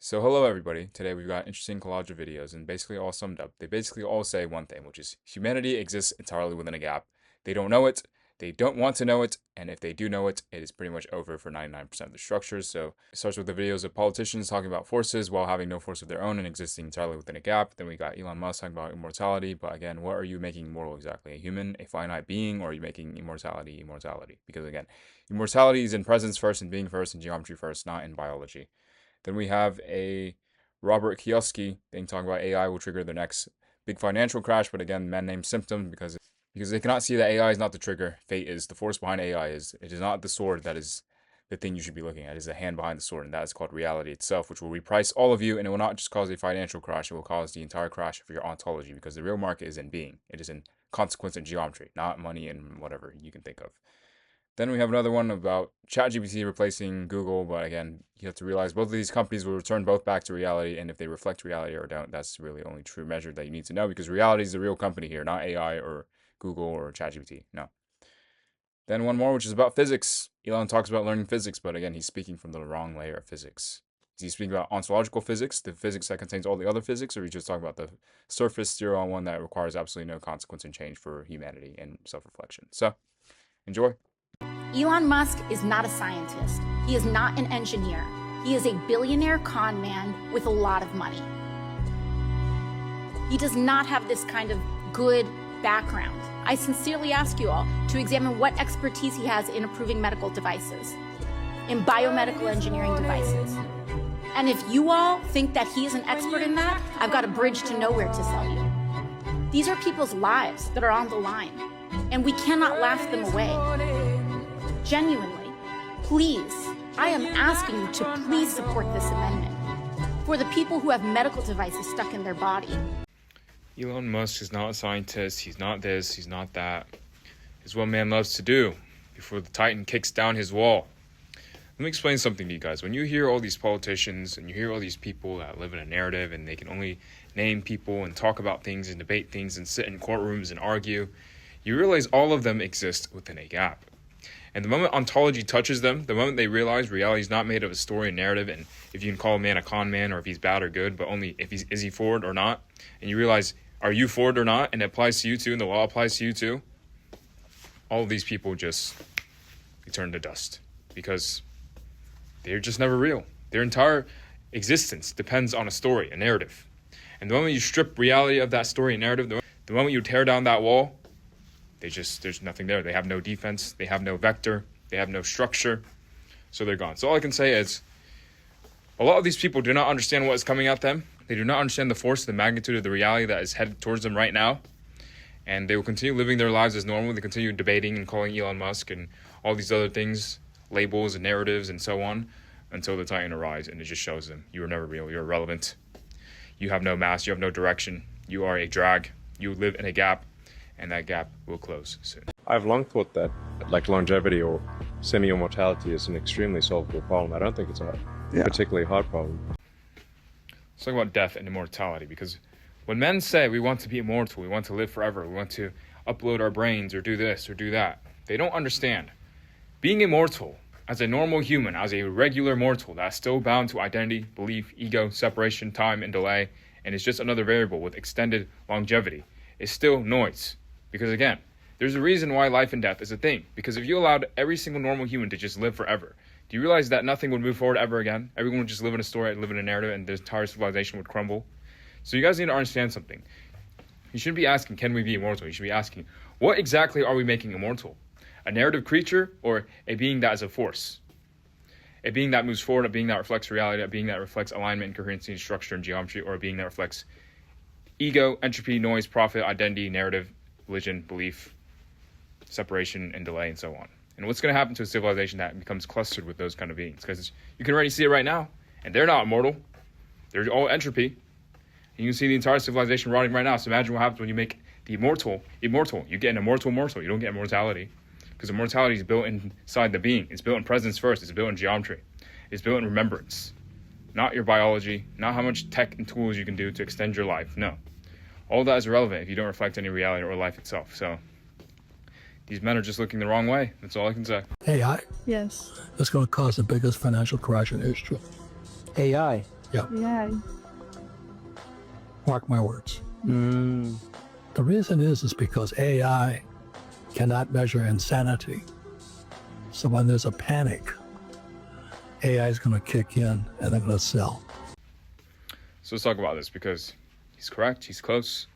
So hello everybody, today we've got an interesting collage of videos and basically all summed up. They basically all say one thing, which is humanity exists entirely within a gap. They don't know it, they don't want to know it, and if they do know it, it is pretty much over for 99% of the structures. So it starts with the videos of politicians talking about forces while having no force of their own and existing entirely within a gap. Then we got Elon Musk talking about immortality, but again, what are you making immortal exactly? A human, a finite being, or are you making immortality? Because again, immortality is in presence first and being first and geometry first, not in biology. Then we have a Robert Kiyosaki thing talking about AI will trigger the next big financial crash, but again, men name symptom because they cannot see that AI is not the trigger. Fate is the force behind AI. It is not the sword that is the thing you should be looking at. It is the hand behind the sword, and that is called reality itself, which will reprice all of you, and it will not just cause a financial crash, it will cause the entire crash of your ontology, because the real market is in being. It is in consequence and geometry, not money and whatever you can think of. Then we have another one about ChatGPT replacing Google, but again, you have to realize both of these companies will return both back to reality, and if they reflect reality or don't, that's really the only true measure that you need to know, because reality is the real company here, not AI or Google or ChatGPT. No. Then one more, which is about physics. Elon talks about learning physics, but again, he's speaking from the wrong layer of physics. Is he speaking about ontological physics, the physics that contains all the other physics, or are you just talking about the surface 0-1 that requires absolutely no consequence and change for humanity and self-reflection? So, enjoy. Elon Musk is not a scientist. He is not an engineer. He is a billionaire con man with a lot of money. He does not have this kind of good background. I sincerely ask you all to examine what expertise he has in approving medical devices, in biomedical engineering devices. And if you all think that he is an expert in that, I've got a bridge to nowhere to sell you. These are people's lives that are on the line, and we cannot laugh them away. Genuinely, please, I am asking you to please support this amendment for the people who have medical devices stuck in their body. Elon Musk is not a scientist, he's not this, he's not that. It's what man loves to do before the Titan kicks down his wall. Let me explain something to you guys. When you hear all these politicians and you hear all these people that live in a narrative and they can only name people and talk about things and debate things and sit in courtrooms and argue, you realize all of them exist within a gap. And the moment ontology touches them, the moment they realize reality is not made of a story and narrative, and if you can call a man a con man or if he's bad or good, but only if is he forward or not, and you realize, are you forward or not, and it applies to you too, and the law applies to you too, all of these people just turn to dust because they're just never real. Their entire existence depends on a story, a narrative. And the moment you strip reality of that story and narrative, the moment you tear down that wall, there's nothing there. They have no defense, they have no vector, they have no structure, so they're gone. So all I can say is, a lot of these people do not understand what is coming at them. They do not understand the force, the magnitude of the reality that is headed towards them right now. And they will continue living their lives as normal. They continue debating and calling Elon Musk and all these other things, labels and narratives and so on, until the Titan arrives and it just shows them, you are never real, you're irrelevant. You have no mass, you have no direction, you are a drag, you live in a gap, and that gap will close soon. I've long thought that like longevity or semi-immortality is an extremely solvable problem. I don't think it's a particularly hard problem. Let's talk about death and immortality, because when men say we want to be immortal, we want to live forever, we want to upload our brains or do this or do that, they don't understand. Being immortal as a normal human, as a regular mortal that's still bound to identity, belief, ego, separation, time, and delay, and is just another variable with extended longevity, is still noise. Because again, there's a reason why life and death is a thing. Because if you allowed every single normal human to just live forever, do you realize that nothing would move forward ever again? Everyone would just live in a story, live in a narrative, and the entire civilization would crumble. So you guys need to understand something. You shouldn't be asking, can we be immortal? You should be asking, what exactly are we making immortal? A narrative creature or a being that is a force? A being that moves forward, a being that reflects reality, a being that reflects alignment and coherency and structure and geometry, or a being that reflects ego, entropy, noise, profit, identity, narrative, religion, belief, separation, and delay, and so on. And what's going to happen to a civilization that becomes clustered with those kind of beings? Because you can already see it right now, and they're not immortal. They're all entropy. And you can see the entire civilization rotting right now. So imagine what happens when you make the immortal immortal. You get an immortal mortal. You don't get immortality. Because immortality is built inside the being. It's built in presence first. It's built in geometry. It's built in remembrance. Not your biology, not how much tech and tools you can do to extend your life. No. All that is irrelevant if you don't reflect any reality or life itself. So these men are just looking the wrong way. That's all I can say. AI Yes. is going to cause the biggest financial crash in history. AI Yep. Yeah. Mark my words. Mm. The reason is because AI cannot measure insanity. So when there's a panic, AI is going to kick in and they're going to sell. So let's talk about this because he's correct, he's close.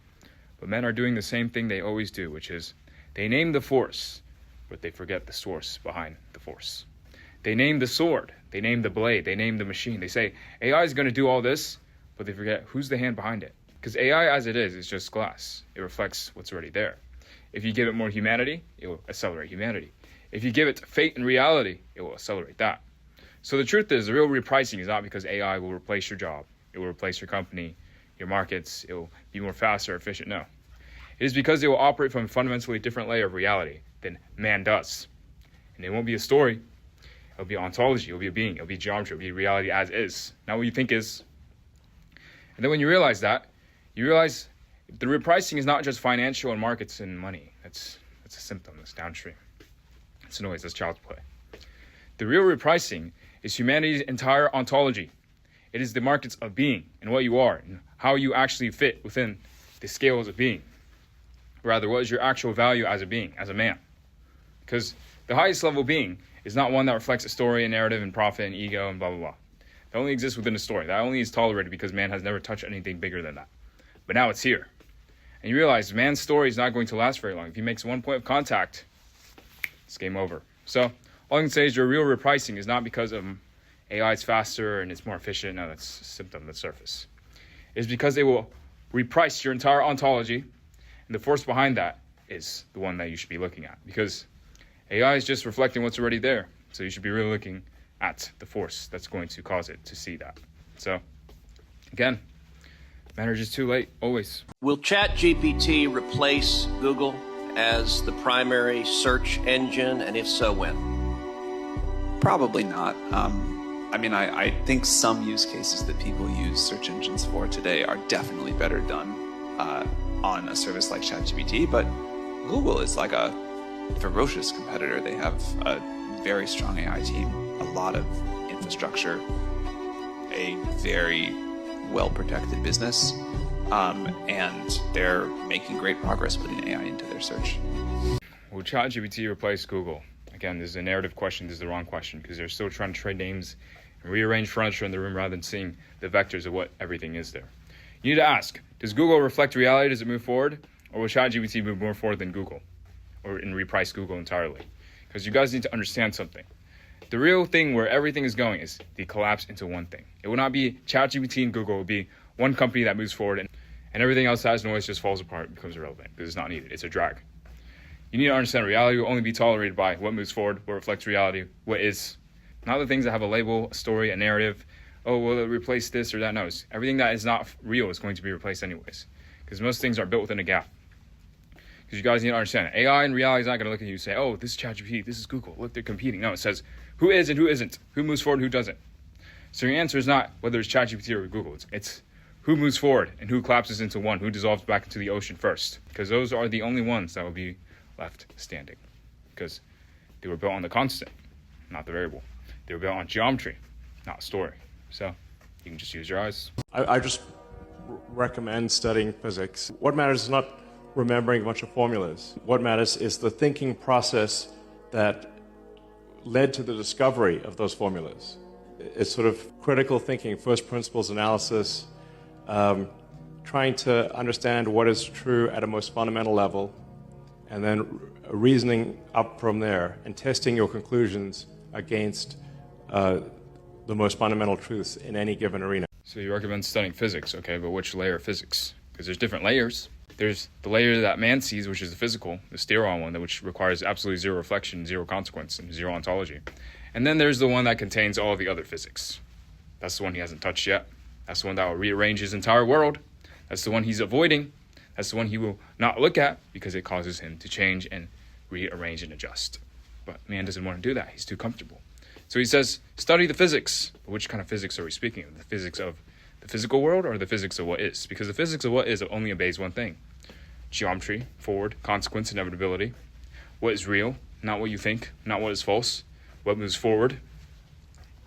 But men are doing the same thing they always do, which is they name the force, but they forget the source behind the force. They name the sword, they name the blade, they name the machine. They say AI is going to do all this, but they forget who's the hand behind it. Because AI as it is just glass. It reflects what's already there. If you give it more humanity, it will accelerate humanity. If you give it fate and reality, it will accelerate that. So the truth is, the real repricing is not because AI will replace your job. It will replace your company, your markets. It will be more faster, efficient. No. It is because it will operate from a fundamentally different layer of reality than man does. And it won't be a story. It'll be ontology. It'll be a being. It'll be geometry. It'll be reality as is. Not what you think is. And then when you realize that, you realize the repricing is not just financial and markets and money. That's a symptom. That's downstream. It's noise. That's child's play. The real repricing is humanity's entire ontology. It is the markets of being and what you are and how you actually fit within the scales of being. Rather, what is your actual value as a being, as a man? Because the highest level being is not one that reflects a story and narrative and profit and ego and blah, blah, blah. That only exists within a story. That only is tolerated because man has never touched anything bigger than that. But now it's here. And you realize man's story is not going to last very long. If he makes one point of contact, it's game over. So all I can say is your real repricing is not because AI is faster and it's more efficient. No, that's a symptom, that's surface. It's because it will reprice your entire ontology. And the force behind that is the one that you should be looking at. Because AI is just reflecting what's already there. So you should be really looking at the force that's going to cause it to see that. So, again, marriage is too late, always. Will ChatGPT replace Google as the primary search engine, and if so, when? Probably not. I think some use cases that people use search engines for today are definitely better done on a service like ChatGPT, but Google is like a ferocious competitor. They have a very strong AI team, a lot of infrastructure, a very well-protected business, and they're making great progress putting AI into their search. Will ChatGPT replace Google? Again, this is a narrative question. This is the wrong question because they're still trying to trade names and rearrange furniture in the room rather than seeing the vectors of what everything is there. You need to ask, does Google reflect reality? Does it move forward? Or will ChatGPT move more forward than Google? Or and reprice Google entirely? Because you guys need to understand something. The real thing where everything is going is the collapse into one thing. It will not be ChatGPT and Google. It will be one company that moves forward and everything else that has noise just falls apart and becomes irrelevant because it's not needed. It's a drag. You need to understand reality will only be tolerated by what moves forward, what reflects reality, what is. Not the things that have a label, a story, a narrative. Oh, will it replace this or that? No, everything that is not real is going to be replaced anyways because most things are built within a gap. Because you guys need to understand, AI in reality is not going to look at you and say, oh, this is ChatGPT, this is Google, look, they're competing. No, it says who is and who isn't, who moves forward and who doesn't. So your answer is not whether it's ChatGPT or Google. It's who moves forward and who collapses into one, who dissolves back into the ocean first. Because those are the only ones that will be left standing. Because they were built on the constant, not the variable. They were built on geometry, not story. So you can just use your eyes. I just recommend studying physics. What matters is not remembering a bunch of formulas. What matters is the thinking process that led to the discovery of those formulas. It's sort of critical thinking, first principles analysis, trying to understand what is true at a most fundamental level, and then reasoning up from there and testing your conclusions against the most fundamental truths in any given arena. So you recommend studying physics, okay, but which layer of physics? Because there's different layers. There's the layer that man sees, which is the physical, the sterile one, which requires absolutely zero reflection, zero consequence, and zero ontology. And then there's the one that contains all the other physics. That's the one he hasn't touched yet. That's the one that will rearrange his entire world. That's the one he's avoiding. That's the one he will not look at because it causes him to change and rearrange and adjust. But man doesn't want to do that. He's too comfortable. So he says, study the physics. But which kind of physics are we speaking of? The physics of the physical world or the physics of what is? Because the physics of what is only obeys one thing. Geometry, forward, consequence, inevitability. What is real, not what you think, not what is false. What moves forward,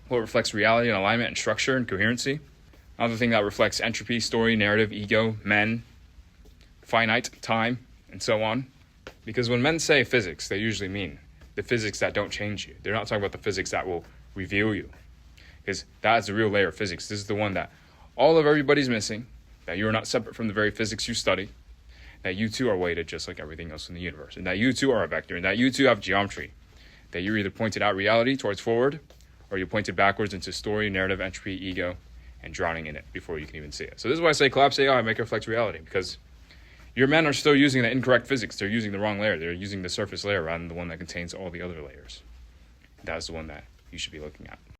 what reflects reality and alignment and structure and coherency. Another thing that reflects entropy, story, narrative, ego, men, finite, time, and so on. Because when men say physics, they usually mean the physics that don't change you. They're not talking about the physics that will reveal you. Because that's the real layer of physics. This is the one that all of everybody's missing, that you are not separate from the very physics you study, that you too are weighted just like everything else in the universe, and that you too are a vector, and that you too have geometry, that you're either pointed out reality towards forward, or you're pointed backwards into story, narrative, entropy, ego, and drowning in it before you can even see it. So this is why I say collapse AI, make it reflect reality, because your men are still using the incorrect physics. They're using the wrong layer. They're using the surface layer rather than the one that contains all the other layers. That's the one that you should be looking at.